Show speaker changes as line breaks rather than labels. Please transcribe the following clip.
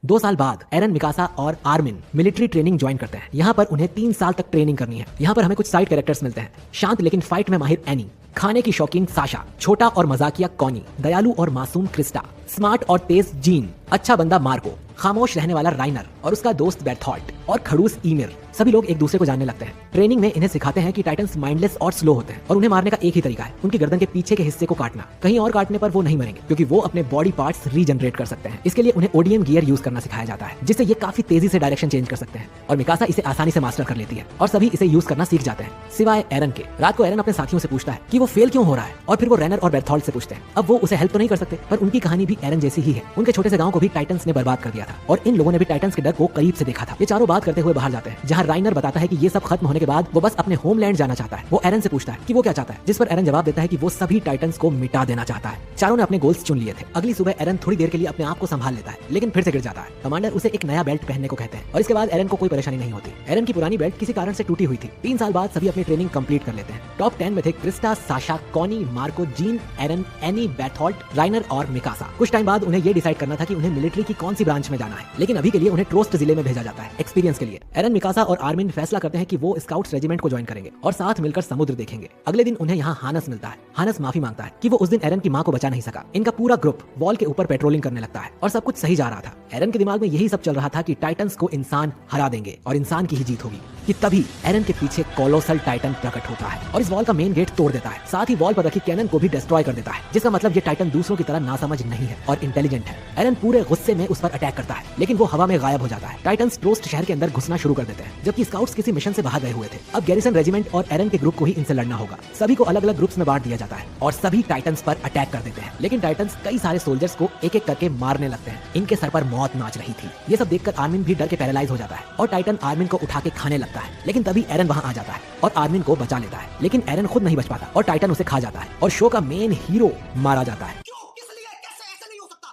2 साल बाद एरन, मिकासा और आर्मिन मिलिट्री ट्रेनिंग ज्वाइन करते हैं। यहाँ पर उन्हें 3 साल तक ट्रेनिंग करनी है। यहाँ पर हमें कुछ साइड कैरेक्टर्स मिलते हैं। शांत लेकिन फाइट में माहिर एनी, खाने की शौकीन साशा, छोटा और मजाकिया कॉनी, दयालु और मासूम क्रिस्टा, स्मार्ट और तेज जीन, अच्छा बंदा मार्को, खामोश रहने वाला राइनर और उसका दोस्त बेर्थॉल्ट और खड़ूस ईमिर। सभी लोग एक दूसरे को जानने लगते हैं। ट्रेनिंग में इन्हें सिखाते हैं कि टाइटन्स माइंडलेस और स्लो होते हैं और उन्हें मारने का एक ही तरीका है, उनकी गर्दन के पीछे के हिस्से को काटना। कहीं और काटने पर वो नहीं मरेंगे क्योंकि वो अपने बॉडी पार्ट्स रीजनरेट कर सकते हैं। इसके लिए उन्हें ओडीएम गियर यूज करना सिखाया जाता है, जिससे ये काफी तेजी से डायरेक्शन चेंज कर सकते हैं और मिकासा इसे आसानी से मास्टर कर लेती है और सभी इसे यूज करना सीख जाते हैं सिवाय एरन के। रात को एरन अपने साथियों से पूछता है कि वो फेल क्यों हो रहा है और फिर वो रेनर और बेर्थॉल्ट से पूछते हैं। अब वो उसे हेल्प तो नहीं कर सकते, पर उनकी कहानी भी एरन जैसी ही है। उनके छोटे से गांव को भी टाइटन्स ने बर्बाद कर दिया था और इन लोगों ने भी टाइटन्स के डर को करीब से देखा था। ये चारों बात करते हुए बाहर जाते हैं, जहाँ राइनर बताता है कि ये सब खत्म होने के बाद वो बस अपने होमलैंड जाना चाहता है। वो एरन से पूछता है कि वो क्या चाहता है, जिस पर एरन जवाब देता है कि वो सभी टाइटन्स को मिटा देना चाहता है। चारों ने अपने गोल्स चुन लिए थे। अगली सुबह एरन थोड़ी देर के लिए अपने आप को संभाल लेता है, लेकिन फिर से गिर जाता है। कमांडर उसे एक नया बेल्ट पहनने को कहते हैं और इसके बाद एरन को कोई परेशानी नहीं होती। एरन की पुरानी बेल्ट किसी कारण से टूटी हुई थी। 3 साल बाद सभी अपनी ट्रेनिंग कंप्लीट कर लेते हैं। टॉप 10 में थे Krista, Sasha, Connie, Marco, Jean, Eren, Annie, Bertolt, Reiner और मिकासा। कुछ टाइम बाद उन्हें ये डिसाइड करना था कि उन्हें मिलिट्री की कौन सी ब्रांच में जाना है, लेकिन अभी के लिए उन्हें ट्रोस्ट जिले में भेजा जाता है एक्सपीरियंस के लिए। एरन, मिकासा और आर्मिन फैसला करते हैं कि वो स्काउट्स रेजिमेंट को ज्वाइन करेंगे और साथ मिलकर समुद्र देखेंगे। अगले दिन उन्हें यहाँ हानस मिलता है। हानस माफी मांगता है कि वो उस दिन एरन की मां को बचा नहीं सका। इनका पूरा ग्रुप वॉल के ऊपर पेट्रोलिंग करने लगता है और सब कुछ सही जा रहा था। एरन के दिमाग में यही सब चल रहा था कि टाइटन्स को इंसान हरा देंगे और इंसान की ही जीत होगी कि तभी एरन के पीछे कोलोसल टाइटन प्रकट होता है और इस वॉल का मेन गेट तोड़ देता है। साथ ही वॉल पर रखी कैनन को भी डिस्ट्रॉय कर देता है, जिसका मतलब ये टाइटन दूसरों की तरह नासमझ नहीं है और इंटेलिजेंट है। एरन पूरे गुस्से में उस पर अटैक करता है, लेकिन वो हवा में गायब हो जाता है। टाइटन्स ट्रोस्ट शहर के अंदर घुसना शुरू कर देते हैं, जबकि स्काउट्स किसी मिशन से बाहर गए हुए थे। अब गैरिसन रेजिमेंट और एरन के ग्रुप को ही इनसे लड़ना होगा। सभी को अलग अलग ग्रुप्स में बांट दिया जाता है और सभी टाइटन्स पर अटैक कर देते हैं, लेकिन टाइटन्स कई सारे सोल्जर्स को एक एक करके मारने लगते हैं। इनके सर पर मौत नाच रही थी। ये सब देखकर आर्मिन भी डर के पैरालाइज हो जाता है और टाइटन आर्मिन को उठा के खाने लगता है, लेकिन तभी एरन वहां आ जाता है और आर्मिन को बचा लेता है। लेकिन एरन खुद नहीं बच पाता और टाइटन उसे खा जाता है और शो का मेन हीरो मारा जाता है।